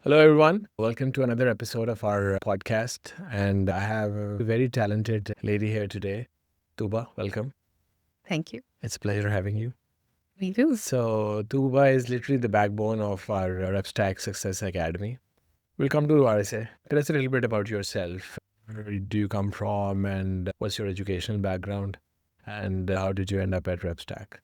Hello, everyone. Welcome to another episode of our podcast. And I have a very talented lady here today, Tooba. Welcome. Thank you. It's a pleasure having you. Me too. So, Tooba is literally the backbone of our RepStack Success Academy. We'll come to RSA. Tell us a little bit about yourself. Where do you come from, and what's your educational background? And how did you end up at RepStack?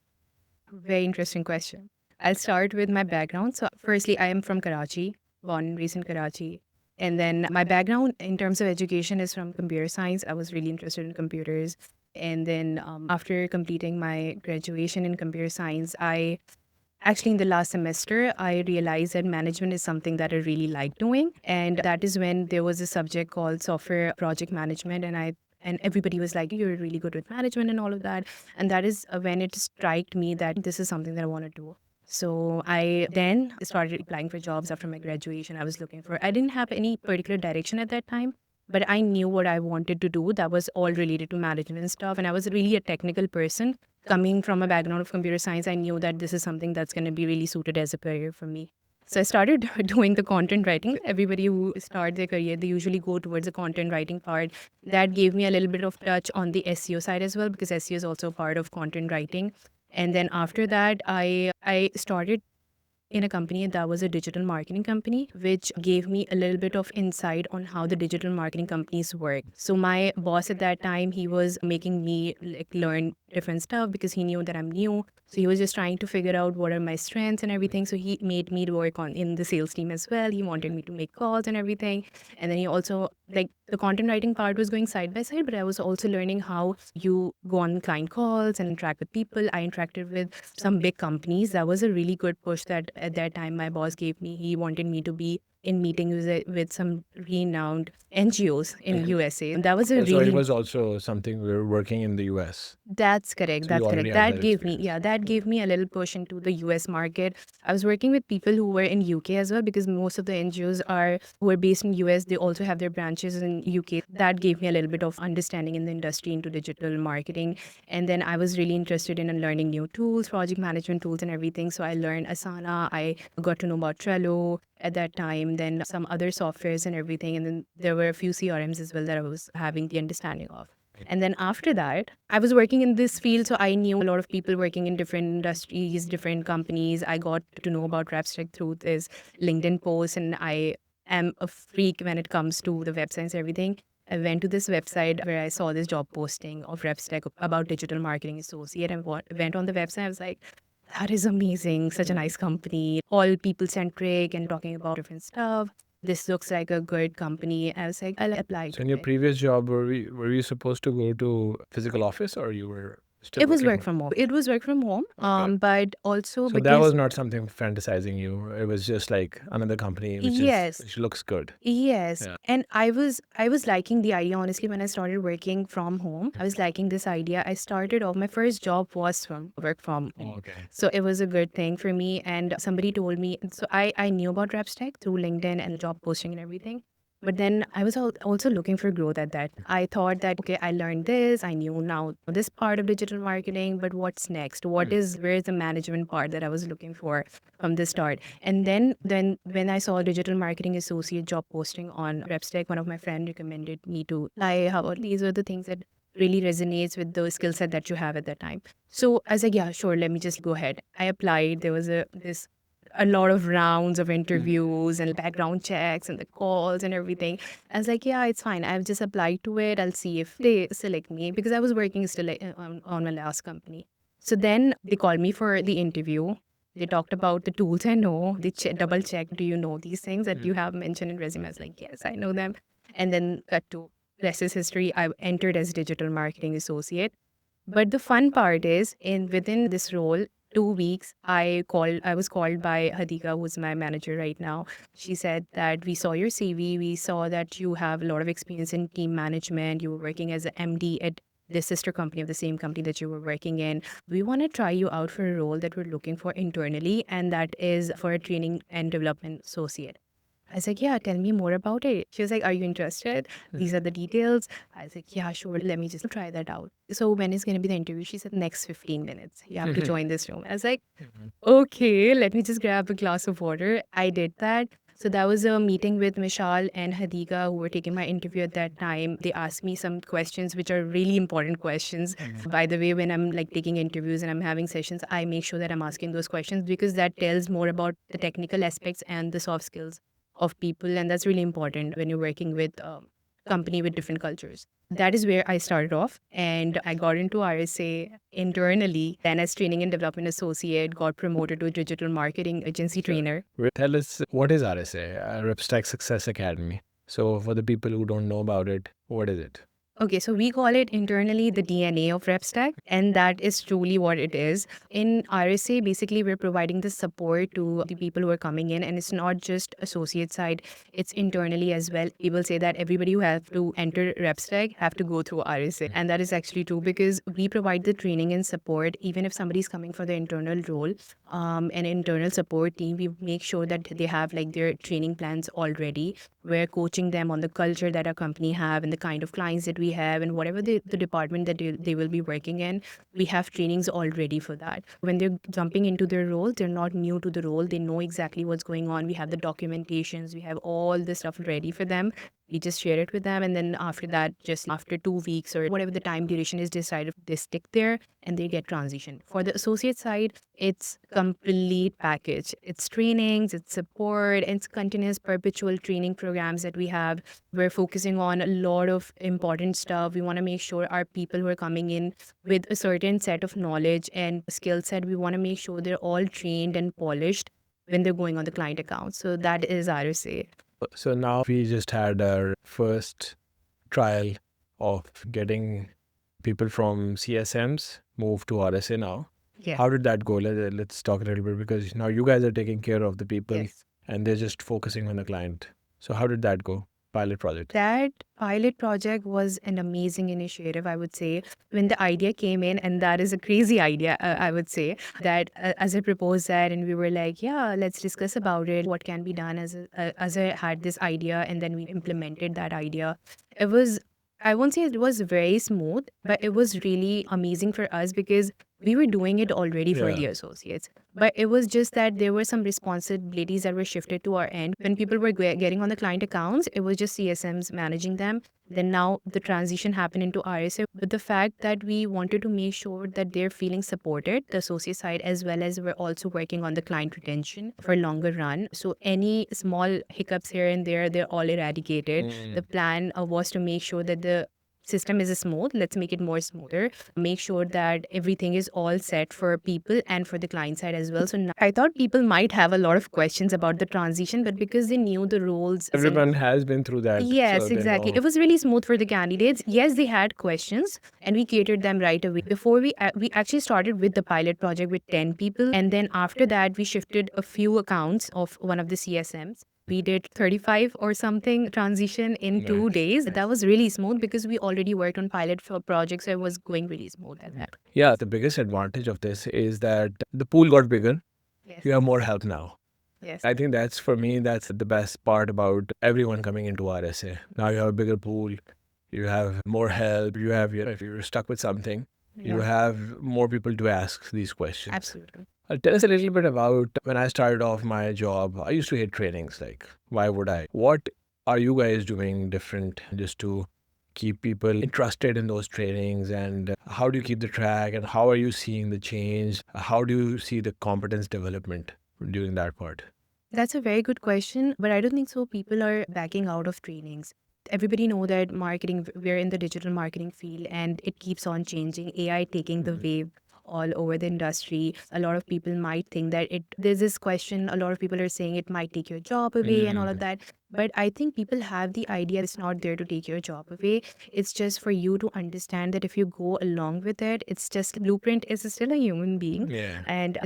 Very interesting question. I'll start with my background. So, firstly, I am from Karachi, born and raised in Karachi. And then my background in terms of education is from computer science. I was really interested in computers. And then after completing my graduation in computer science, in the last semester, I realized that management is something that I really like doing. And that is when there was a subject called software project management. And everybody was like, you're really good with management and all of that. And that is when it struck me that this is something that I want to do. So I then started applying for jobs after my graduation. I didn't have any particular direction at that time, but I knew what I wanted to do. That was all related to management and stuff. And I was really a technical person. Coming from a background of computer science, I knew that this is something that's going to be really suited as a career for me. So I started doing the content writing. Everybody who starts their career, they usually go towards the content writing part. That gave me a little bit of touch on the SEO side as well, because SEO is also part of content writing. And then after that, I started in a company that was a digital marketing company, which gave me a little bit of insight on how the digital marketing companies work. So my boss at that time, he was making me learn different stuff because he knew that I'm new. So he was just trying to figure out what are my strengths and everything. So he made me to work on in the sales team as well. He wanted me to make calls and everything. And then he also the content writing part was going side by side, but I was also learning how you go on client calls and interact with people. I interacted with some big companies. That was a really good push that at that time my boss gave me. He wanted me to be in meetings with some renowned NGOs in USA. And that was a So it really was also something we were working in the US. That's correct. So you That's already correct. had That that gave me, experience. that gave me a little push into the US market. I was working with people who were in UK as well, because most of the NGOs who are based in US. They also have their branches in UK. That gave me a little bit of understanding in the industry into digital marketing. And then I was really interested in learning new tools, project management tools and everything. So I learned Asana. I got to know about Trello at that time, then some other softwares and everything. And then there were a few CRMs as well that I was having the understanding of. And then after that, I was working in this field, so I knew a lot of people working in different industries, different companies. I got to know about RepStack through this LinkedIn post, and I am a freak when it comes to the websites and everything. I went to this website where I saw this job posting of RepStack about digital marketing associate, and went on the website. I was like, that is amazing, such a nice company, all people centric and talking about different stuff. This looks like a good company. I was like, I'll apply So in to your it. previous job, were you supposed to go to physical office, or you were still It was working work from? from home. It was work from home. Okay. But also So that because was not something fantasizing you. It was just like another company yes, which looks good. yes. Yeah. And I was liking the idea, honestly. When I started working from home, I was liking this idea. I started off, my first job was from work from home. Okay. So it was a good thing for me. And somebody told me, so I knew about RepStack through LinkedIn and job posting and everything. But then I was also looking for growth at that. I thought that, okay, I learned this, I knew now this part of digital marketing, but what's next? Where's the management part that I was looking for from the start? And then when I saw digital marketing associate job posting on RepStack, one of my friends recommended me to apply. How about these are the things that really resonates with the skill set that you have at that time. So I was like, yeah, sure, let me just go ahead. I applied. There was a lot of rounds of interviews and background checks and the calls and everything. I was like, yeah, it's fine. I've just applied to it. I'll see if they select me, because I was working still on my last company. So then they called me for the interview. They talked about the tools I know. They double checked, do you know these things that you have mentioned in resume? I was like, yes, I know them. And then cut to rest is history. I entered as digital marketing associate. But the fun part is, in within this role, 2 weeks, I was called by Hadika, who's my manager right now. She said that we saw your CV, we saw that you have a lot of experience in team management. You were working as an MD at the sister company of the same company that you were working in. We want to try you out for a role that we're looking for internally, and that is for a training and development associate. I was like, yeah, tell me more about it. She was like, are you interested? These are the details. I was like, yeah, sure. Let me just try that out. So when is going to be the interview? She said, next 15 minutes. You have to join this room. I was like, okay, let me just grab a glass of water. I did that. So that was a meeting with Mishal and Hadika, who were taking my interview at that time. They asked me some questions, which are really important questions. By the way, when I'm like taking interviews and I'm having sessions, I make sure that I'm asking those questions because that tells more about the technical aspects and the soft skills of people. And that's really important when you're working with company with different cultures. That is where I started off, and I got into RSA internally. Then, as training and development associate, got promoted to a digital marketing agency trainer. Tell us, what is RSA, RepStack Success Academy? So for the people who don't know about it, what is it? Okay, so we call it internally the DNA of RepStack, and that is truly what it is. In RSA, basically, we're providing the support to the people who are coming in, and it's not just associate side, it's internally as well. People say that everybody who have to enter RepStack have to go through RSA, and that is actually true because we provide the training and support, even if somebody's coming for the internal role, an internal support team, we make sure that they have like their training plans already. We're coaching them on the culture that our company have and the kind of clients that we have and whatever the department that they will be working in. We have trainings already for that. When they're jumping into their role, they're not new to the role. They know exactly what's going on. We have the documentations. We have all the stuff ready for them. We just share it with them. And then after that, just after 2 weeks or whatever the time duration is decided, they stick there and they get transitioned. For the associate side, it's complete package. It's trainings, it's support, it's continuous perpetual training programs that we have. We're focusing on a lot of important stuff. We want to make sure our people who are coming in with a certain set of knowledge and skill set, we want to make sure they're all trained and polished when they're going on the client account. So that is RSA. So now we just had our first trial of getting people from CSMs moved to RSA now. Yeah. How did that go? Let's talk a little bit, because now you guys are taking care of the people Yes. and they're just focusing on the client. So how did that go? Pilot project. That pilot project was an amazing initiative, I would say. When the idea came in, and that is a crazy idea, I would say, that as I proposed that, and we were like, yeah, let's discuss about it, what can be done as I had this idea, and then we implemented that idea. It was, I won't say it was very smooth, but it was really amazing for us because we were doing it already for the associates. But it was just that there were some responsibilities that were shifted to our end. When people were getting on the client accounts, it was just CSMs managing them. Then now the transition happened into RSA. But the fact that we wanted to make sure that they're feeling supported, the associate side, as well as we're also working on the client retention for longer run. So any small hiccups here and there, they're all eradicated. The plan was to make sure that the system is smooth. Let's make it more smoother. Make sure that everything is all set for people and for the client side as well. So now, I thought people might have a lot of questions about the transition, but because they knew the roles, Everyone has been through that. yes, so they exactly. know. It was really smooth for the candidates. Yes, they had questions, and we catered them right away. Before we actually started with the pilot project with 10 people, and then after that, we shifted a few accounts of one of the CSMs. We did 35 or something transition in 2 days. That was really smooth because we already worked on pilot for projects, so it was going really smooth at that. Yeah, the biggest advantage of this is that the pool got bigger. Yes. You have more help now. Yes. I think that's, for me, that's the best part about everyone coming into RSA. Now you have a bigger pool, you have more help, you have, if you're stuck with something, you have more people to ask these questions. Absolutely. Tell us a little bit about when I started off my job. I used to hate trainings. Like, why would I? What are you guys doing different just to keep people interested in those trainings? And how do you keep the track? And how are you seeing the change? How do you see the competence development during that part? That's a very good question, but I don't think so. People are backing out of trainings. Everybody know that marketing, we're in the digital marketing field and it keeps on changing. AI taking the wave all over the industry. A lot of people might think that there's this question, a lot of people are saying it might take your job away and all of that. But I think people have the idea it's not there to take your job away. It's just for you to understand that if you go along with it, it's just blueprint is still a human being. Yeah. And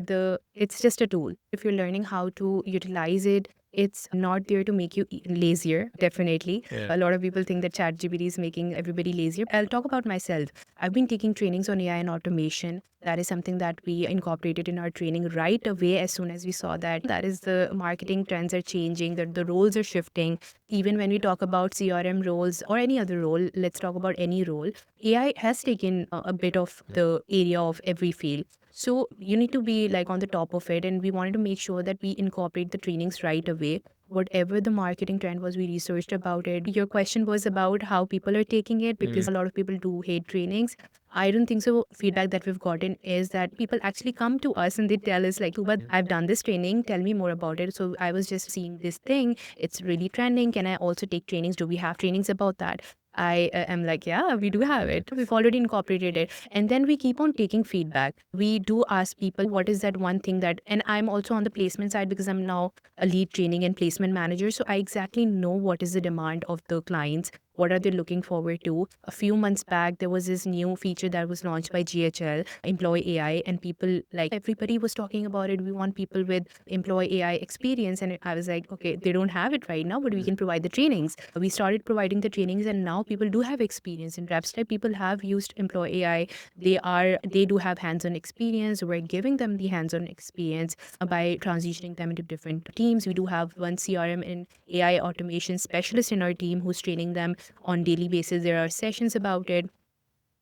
it's just a tool. If you're learning how to utilize it, it's not there to make you lazier, definitely. Yeah. A lot of people think that ChatGPT is making everybody lazier. I'll talk about myself. I've been taking trainings on AI and automation. That is something that we incorporated in our training right away as soon as we saw that is the marketing trends are changing, that the roles are shifting. Even when we talk about CRM roles or any other role, let's talk about any role, AI has taken a bit of the area of every field. So you need to be like on the top of it. And we wanted to make sure that we incorporate the trainings right away whatever the marketing trend was, we researched about it. Your question was about how people are taking it, because a lot of people do hate trainings. I don't think so. Feedback that we've gotten is that people actually come to us and they tell us like, Tooba, I've done this training. Tell me more about it. So I was just seeing this thing. It's really trending. Can I also take trainings? Do we have trainings about that? I am like, yeah, we do have it. We've already incorporated it. And then we keep on taking feedback. We do ask people, what is that one thing that, and I'm also on the placement side because I'm now a lead training and placement manager. So I exactly know what is the demand of the clients. What are they looking forward to? A few months back, there was this new feature that was launched by GHL, Employee AI, and people, like, everybody was talking about it. We want people with Employee AI experience. And I was like, okay, they don't have it right now, but we can provide the trainings. We started providing the trainings, and now people do have experience. In RepStack, people have used Employee AI. They do have hands-on experience. We're giving them the hands-on experience by transitioning them into different teams. We do have one CRM and AI automation specialist in our team who's training them on daily basis. There are sessions about it.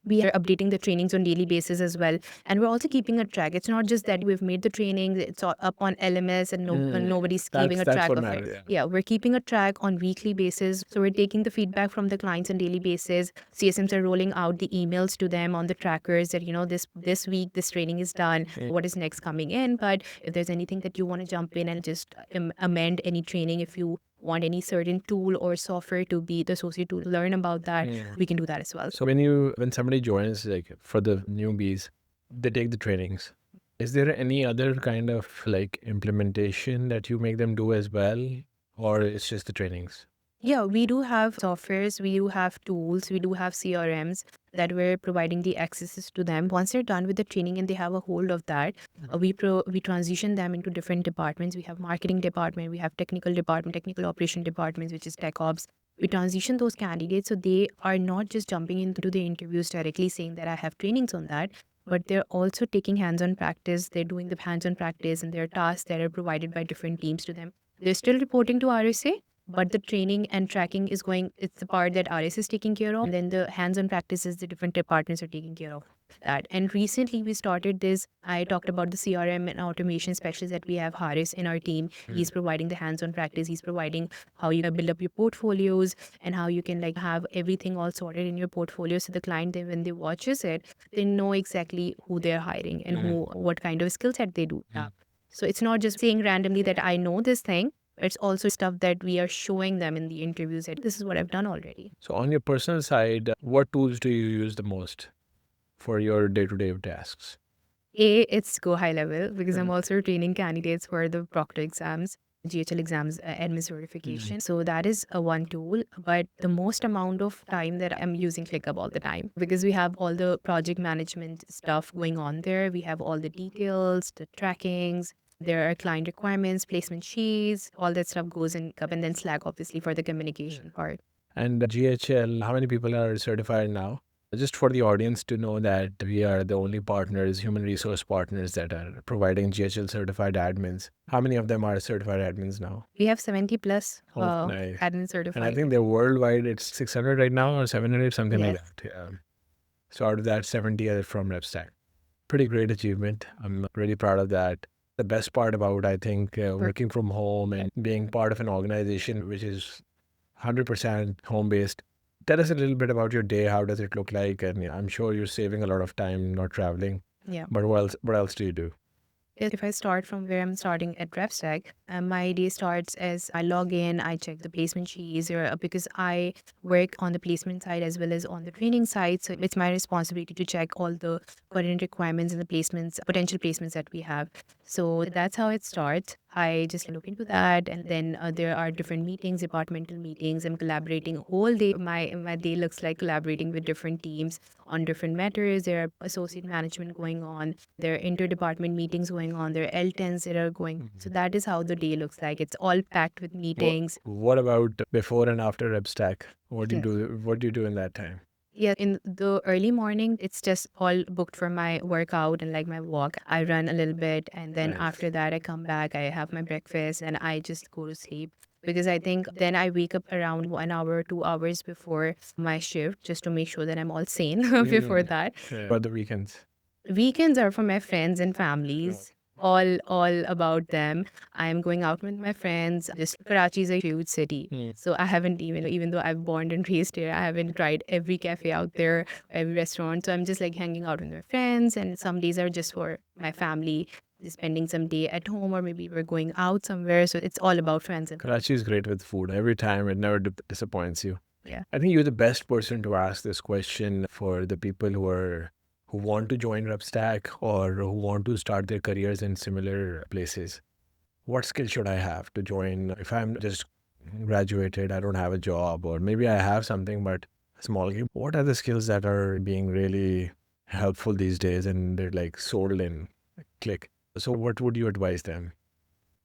We are updating the trainings on daily basis as well, and we're also keeping a track. It's not just that we've made the trainings, it's all up on LMS and nobody's keeping a That's track what of matters. it. Yeah, we're keeping a track on weekly basis. So we're taking the feedback from the clients on daily basis. CSMs are rolling out the emails to them on the trackers that, this week this training is done, what is next coming in. But if there's anything that you want to jump in and just amend any training, if you want any certain tool or software to be the associate to learn about that, we can do that as well. So when somebody joins, like for the newbies, they take the trainings. Is there any other kind of like implementation that you make them do as well, or it's just the trainings? Yeah, we do have softwares, we do have tools, we do have CRMs that we're providing the accesses to them. Once they're done with the training and they have a hold of that, we transition them into different departments. We have marketing department, we have technical department, technical operation departments, which is tech ops. We transition those candidates so they are not just jumping into the interviews directly saying that I have trainings on that, but they're also taking hands-on practice. They're doing the hands-on practice and their tasks that are provided by different teams to them. They're still reporting to RSA, but the training and tracking is it's the part that RS is taking care of. And then the hands-on practices, the different departments are taking care of that. And recently we started this, I talked about the CRM and automation specialist that we have, Haris, in our team. He's providing the hands-on practice. He's providing how you build up your portfolios and how you can like have everything all sorted in your portfolio. So the client, then when they watches it, they know exactly who they're hiring and what kind of skill set they do have. So it's not just saying randomly that I know this thing. It's also stuff that we are showing them in the interviews that this is what I've done already. So on your personal side, what tools do you use the most for your day-to-day tasks? It's go high level because I'm also training candidates for the Proctor exams, GHL exams, admin certification. So that is a one tool. But the most amount of time that I'm using ClickUp all the time, because we have all the project management stuff going on there. We have all the details, the trackings. There are client requirements, placement sheets, all that stuff goes in ClickUp, and then Slack, obviously, for the communication part. And GHL, how many people are certified now? Just for the audience to know that we are the only partners, human resource partners that are providing GHL certified admins. How many of them are certified admins now? We have 70 plus Nice. admin certified. And I think they're worldwide, it's 600 right now or 700, something like Yes. that. Yeah. So out of that, 70 are from RepStack. Pretty great achievement. I'm really proud of that. The best part about, I think, working from home and being part of an organization which is 100% home-based. Tell us a little bit about your day. How does it look like? And I'm sure you're saving a lot of time not traveling. Yeah. But what else do you do? If I start from where I'm starting at RepStack, my day starts as I log in, I check the placement sheets, because I work on the placement side as well as on the training side. So it's my responsibility to check all the current requirements and the placements, potential placements that we have. So that's how it starts. I just look into that, and then there are different meetings, departmental meetings. I'm collaborating whole day. My day looks like collaborating with different teams on different matters. There are associate management going on. There are interdepartment meetings going on. There are L10s that are going. So that is how the day looks like. It's all packed with meetings. What about before and after RepStack? What do you do? What do you do in that time? Yeah, in the early morning, it's just all booked for my workout and like my walk. I run a little bit, and then after that, I come back, I have my breakfast, and I just go to sleep. Because I think then I wake up around 1 hour, 2 hours before my shift just to make sure that I'm all sane before that. About the weekends? Weekends are for my friends and families. all about them. I'm going out with my friends. Just Karachi is a huge city. So I haven't even though I've born and raised here, I haven't tried every cafe out there, every restaurant. So I'm just like hanging out with my friends, and some days are just for my family, just spending some day at home, or maybe we're going out somewhere. So it's all about friends. And Karachi is great with food. Every time it never disappoints you. yeah. I think you're the best person to ask this question for the people who want to join RepStack or who want to start their careers in similar places. What skill should I have to join? If I'm just graduated, I don't have a job, or maybe I have something but small game. What are the skills that are being really helpful these days and they're like sold in click? So what would you advise them?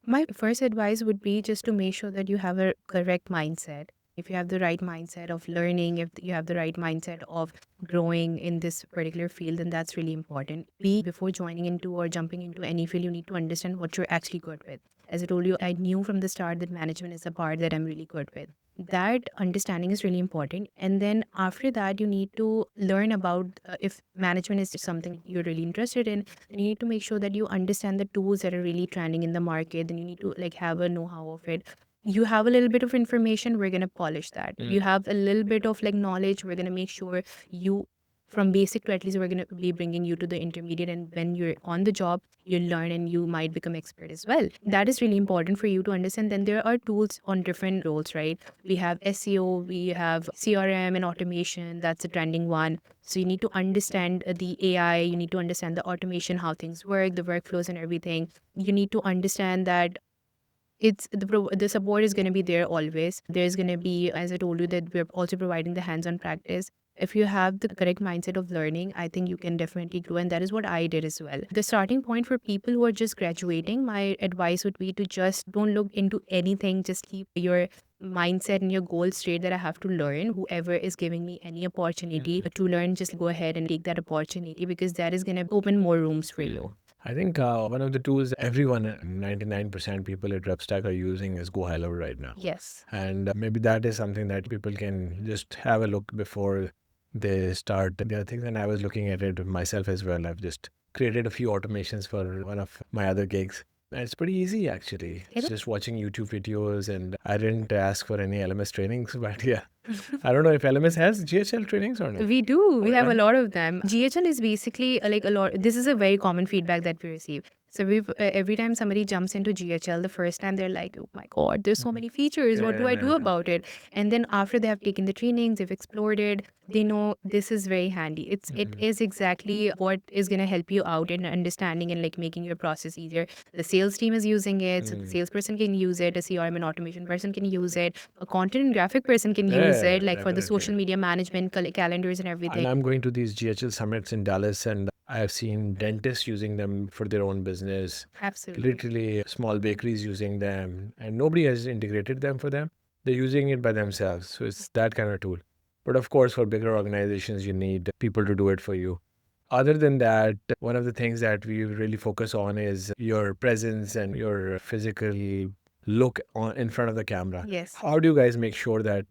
My first advice would be just to make sure that you have a correct mindset. If you have the right mindset of learning, if you have the right mindset of growing in this particular field, then that's really important. Before joining into or jumping into any field, you need to understand what you're actually good with. As I told you, I knew from the start that management is a part that I'm really good with. That understanding is really important. And then after that, you need to learn about if management is something you're really interested in, then you need to make sure that you understand the tools that are really trending in the market. Then you need to like have a know-how of it. You have a little bit of information, we're going to polish that. You have a little bit of like knowledge, we're going to make sure you from basic to at least we're going to be bringing you to the intermediate, and when you're on the job you learn and you might become expert as well. That is really important for you to understand. Then there are tools on different roles, right? We have SEO, we have CRM and automation, that's a trending one. So you need to understand the AI, you need to understand the automation, how things work, the workflows and everything. You need to understand that the support is going to be there always. There's going to be, as I told you, that we're also providing the hands-on practice. If you have the correct mindset of learning, I think you can definitely grow, and that is what I did as well. The starting point for people who are just graduating, my advice would be to just don't look into anything. Just keep your mindset and your goal straight that I have to learn. Whoever is giving me any opportunity to learn, just go ahead and take that opportunity, because that is going to open more rooms for you. I think one of the tools everyone, 99% people at RepStack are using is Go Hello right now. Yes. And maybe that is something that people can just have a look before they start the other things. And I was looking at it myself as well. I've just created a few automations for one of my other gigs. And it's pretty easy actually. It's just watching YouTube videos, and I didn't ask for any LMS trainings, but yeah. I don't know if LMS has GHL trainings or not. We do. We have a lot of them. GHL is basically like a lot. This is a very common feedback that we receive. So every time somebody jumps into GHL, the first time they're like, "Oh my God, there's so many features. What do I do about it?" And then after they have taken the trainings, they've explored it, they know this is very handy. It is exactly what is going to help you out in understanding and like making your process easier. The sales team is using it, so the salesperson can use it. A CRM and automation person can use it. A content and graphic person can use it, like for the social media management, calendars and everything. And I'm going to these GHL summits in Dallas, and I have seen dentists using them for their own business. Absolutely. Literally, small bakeries using them, and nobody has integrated them for them. They're using it by themselves. So it's that kind of tool. But of course, for bigger organizations, you need people to do it for you. Other than that, one of the things that we really focus on is your presence and your physical look in front of the camera. Yes. How do you guys make sure that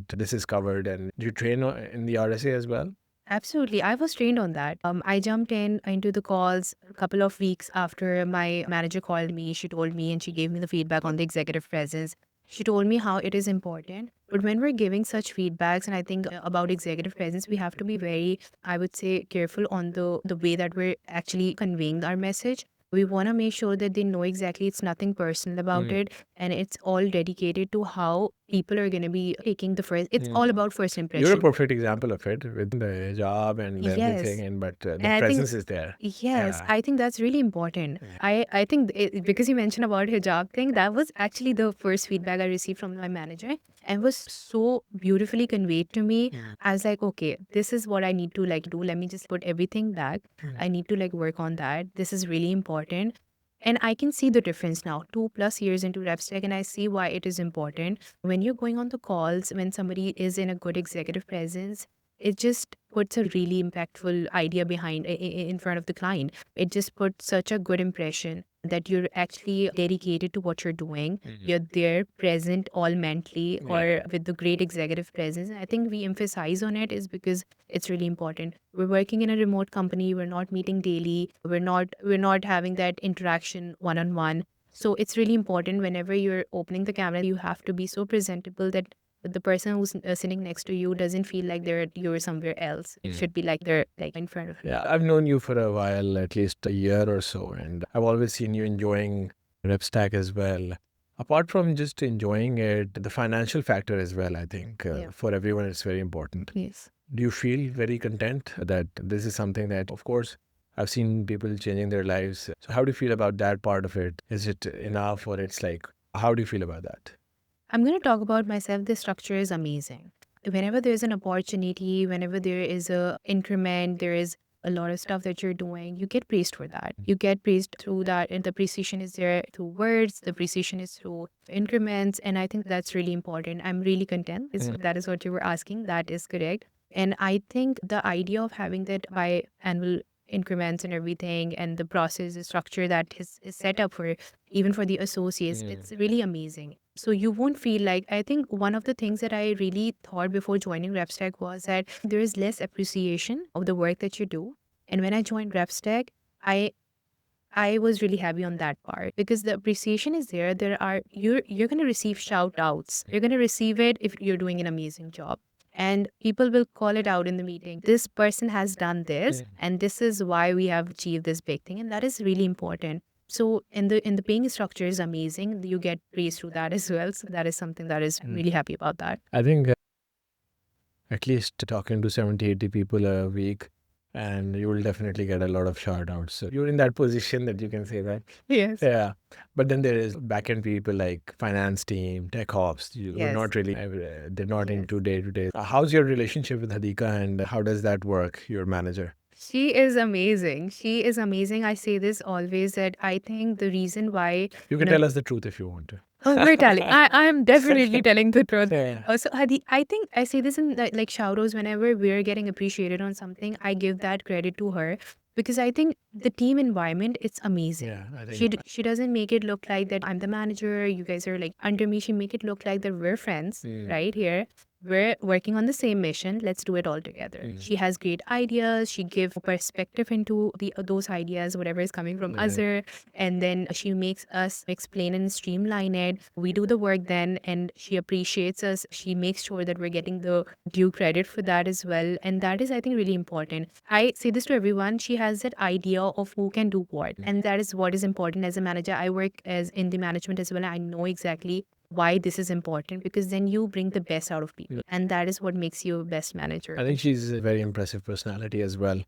this is covered? And do you train in the RSA as well? Absolutely. I was trained on that. I jumped into the calls a couple of weeks after my manager called me. She told me and she gave me the feedback on the executive presence. She told me how it is important. But when we're giving such feedbacks, and I think about executive presence, we have to be very, I would say, careful on the way that we're actually conveying our message. We want to make sure that they know exactly it's nothing personal about it, and it's all dedicated to how people are going to be taking the first. It's all about first impression. You're a perfect example of it with the job and Yes. everything, but the And I think- presence is there. Yes, Yeah. I think that's really important. I think because you mentioned about hijab thing, that was actually the first feedback I received from my manager, and was so beautifully conveyed to me. I was like, okay, this is what I need to like do. Let me just put everything back. I need to like work on that. This is really important. And I can see the difference now, 2+ years into RepStack, and I see why it is important. When you're going on the calls, when somebody is in a good executive presence, it just puts a really impactful idea behind in front of the client. It just puts such a good impression that you're actually dedicated to what you're doing. You're there, present, all mentally, or with the great executive presence. And I think we emphasize on it is because it's really important. We're working in a remote company. We're not meeting daily. We're not having that interaction one on one. So it's really important whenever you're opening the camera, you have to be so presentable that the person who's sitting next to you doesn't feel like you're somewhere else. It should be like they're like in front of you. Yeah, I've known you for a while, at least a year or so, and I've always seen you enjoying RepStack as well. Apart from just enjoying it, the financial factor as well, I think, for everyone, it's very important. Yes. Do you feel very content that this is something that, of course, I've seen people changing their lives. So how do you feel about that part of it? Is it enough, or it's like, how do you feel about that? I'm going to talk about myself. The structure is amazing. Whenever there's an opportunity, whenever there is a increment, there is a lot of stuff that you're doing, you get praised for that. You get praised through that, and the appreciation is there through words, the appreciation is through increments, and I think that's really important. I'm really content. That is what you were asking. That is correct. And I think the idea of having that biannual increments and everything, and the process, the structure that is set up for even for the associates, it's really amazing. So you won't feel like, I think one of the things that I really thought before joining RepStack was that there is less appreciation of the work that you do. And when I joined RepStack, I was really happy on that part because the appreciation is there. You're gonna receive shout outs. You're gonna receive it if you're doing an amazing job. And people will call it out in the meeting. This person has done this, and this is why we have achieved this big thing. And that is really important. So in the paying structure is amazing. You get praised through that as well. So that is something that is really happy about that. I think at least talking to 70, 80 people a week, and you will definitely get a lot of shout outs. So you're in that position that you can say that. Yes. Yeah. But then there is back-end people like finance team, tech ops. You're Yes. not really, they're not into day to day. How's your relationship with Hadika, and how does that work, your manager? She is amazing. She is amazing. I say this always that I think the reason why You can tell us the truth if you want to. Oh, we're telling. I am definitely telling the truth. Yeah. Also, Hadi, I think I say this in like shout outs whenever we're getting appreciated on something. I give that credit to her because I think the team environment, it's amazing. Yeah, I think She doesn't make it look like that I'm the manager, you guys are like under me. She make it look like that we're friends right here. We're working on the same mission. Let's do it all together. She has great ideas. She gives perspective into those ideas, whatever is coming from Azure, and then she makes us explain and streamline it. We do the work then, and she appreciates us. She makes sure that we're getting the due credit for that as well, and that is, I think, really important. I say this to everyone. She has that idea of who can do what, and that is what is important as a manager. I work as in the management as well. I know exactly why this is important because then you bring the best out of people, and that is what makes you a best manager. I think she's a very impressive personality as well.